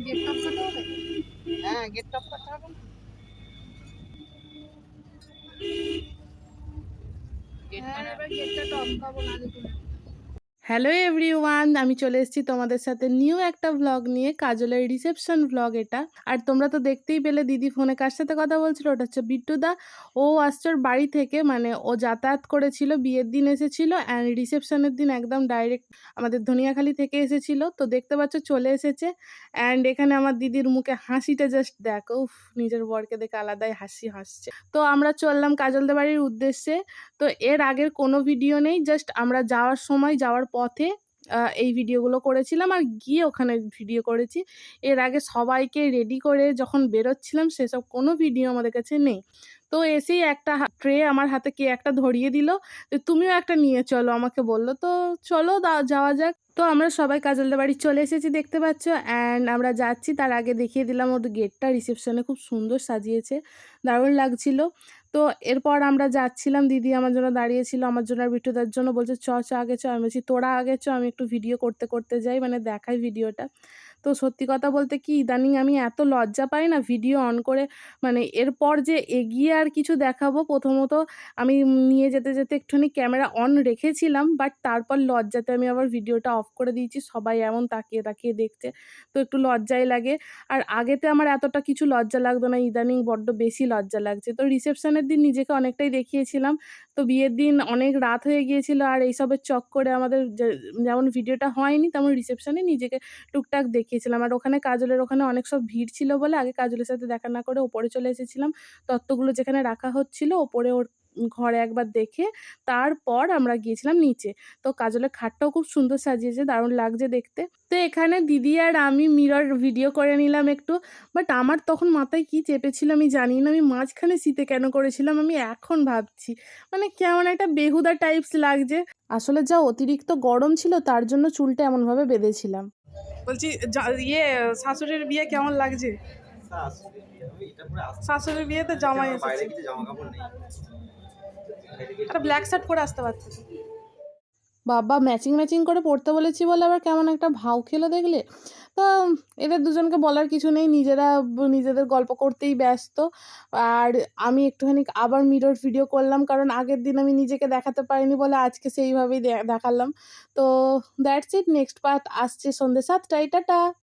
Gate top করতে হবে। হ্যাঁ, গেট টপ করতে হবে না? হ্যাঁ, এবার গেটটা টপকাবো না দেখুন। হ্যালো এভরিওয়ান, আমি চলে এসেছি তোমাদের সাথে নিউ একটা ভ্লগ নিয়ে, কাজলের রিসেপশন ভ্লগ এটা। আর তোমরা তো দেখতেই পেলে দিদি ফোনে কার সাথে কথা বলছিল, ওটা হচ্ছে বিট্টুদা। ও আসছে ওর বাড়ি থেকে, মানে ও যাতায়াত করেছিল, বিয়ের দিন এসেছিল অ্যান্ড রিসেপশনের দিন একদম ডাইরেক্ট আমাদের ধনিয়াখালি থেকে এসেছিল। তো দেখতে পাচ্ছ চলে এসেছে। অ্যান্ড এখানে আমার দিদির মুখে হাসিটা জাস্ট দেখো, উফ, নিজের বরকে দেখে আলাদাই হাসি হাসছে। তো আমরা চললাম কাজলদের বাড়ির উদ্দেশ্যে। তো এর আগের কোনো ভিডিও নেই, জাস্ট আমরা যাওয়ার সময় যাওয়ার পথে এই ভিডিওগুলো করেছিলাম আর গিয়ে ওখানে ভিডিও করেছি। এর আগে সবাইকে রেডি করে যখন বেরোচ্ছিলাম সেসব কোনো ভিডিও আমাদের কাছে নেই। তো এসেই একটা ট্রে আমার হাতে কে একটা ধরিয়ে দিল যে তুমিও একটা নিয়ে চলো, আমাকে বললো। তো চলো যাওয়া যাক। তো আমরা সবাই কাজলদের বাড়ি চলে এসেছি দেখতে পাচ্ছ, অ্যান্ড আমরা যাচ্ছি। তার আগে দেখিয়ে দিলাম ওর গেটটা, রিসেপশনে খুব সুন্দর সাজিয়েছে, দারুণ লাগছিল। তো এরপর আমরা যাচ্ছিলাম, দিদি আমার জন্য দাঁড়িয়েছিল, আমার জন্য আর বিট্টুদার জন্য, বলছে চ চ আগে চ। আমি বলছি তোরা আগে চ, আমি একটু ভিডিও করতে করতে যাই, মানে দেখাই ভিডিওটা। তো সত্যি কথা বলতে কি, ইদানিং আমি এত লজ্জা পাই না ভিডিও অন করে, মানে এরপর যে এগিয়ে আর কিছু দেখাবো। প্রথমত আমি নিয়ে যেতে যেতে একটুখানি ক্যামেরা অন রেখেছিলাম, বাট তারপর লজ্জাতে আমি আবার ভিডিওটা অফ করে দিয়েছি। সবাই এমন তাকিয়ে তাকিয়ে দেখছে, তো একটু লজ্জাই লাগে। আর আগেতে আমার এতটা কিছু লজ্জা লাগতো না, ইদানিং বড্ড বেশি লজ্জা লাগছে। তো রিসেপশনের দিন নিজেকে অনেকটাই দেখিয়েছিলাম, তো বিয়ের দিন অনেক রাত হয়ে গিয়েছিল আর এইসবের চক্করে আমাদের যেমন ভিডিওটা হয়নি, তেমন রিসেপশনে নিজেকে টুকটাক দেখিয়েছিলাম। আর ওখানে কাজলের ওখানে অনেক সব ভিড় ছিল বলে আগে কাজলের সাথে দেখা না করে ওপরে চলে এসেছিলাম, তত্ত্বগুলো যেখানে রাখা হচ্ছিল ওপরে ওর ঘরে একবার দেখে তারপর আমরা গিয়েছিলাম নিচে। তো কাজলের খাটটাও খুব সুন্দর সাজিয়েছে, দারুণ লাগছে দেখতে। তো এখানে দিদি আর আমি মিরর ভিডিও করে নিলাম একটু, বাট আমার তখন মাথায় কি চেপেছিল আমি জানি না, আমি মাঝখানে শীতে কেন করেছিলাম আমি এখন ভাবছি, মানে কেমন একটা বেহুদা টাইপস লাগছে। আসলে যা অতিরিক্ত গরম ছিল তার জন্য চুলটা এমনভাবে বেঁধেছিলাম। বলছি ইয়ে শাশুড়ির বিয়ে কেমন লাগছে? শাশুড়ির বিয়েতে জামাই এসেছে, একটা ব্ল্যাক শার্ট পরে আসতে পারছে। বাবা ম্যাচিং ম্যাচিং করে পড়তে বলেছি বলে আবার কেমন একটা ভাও খেলো দেখলে। তো এদের দুজনকে বলার কিছু নেই, নিজেরা নিজেদের গল্প করতেই ব্যস্ত। আর আমি একটুখানি আবার মিরর ভিডিও করলাম, কারণ আগের দিন আমি নিজেকে দেখাতে পারিনি বলে আজকে সেইভাবেই দেখালাম। তো দ্যাটস ইট, নেক্সট পার্ট আসছে সন্ধ্যে 7টায়। টাটা।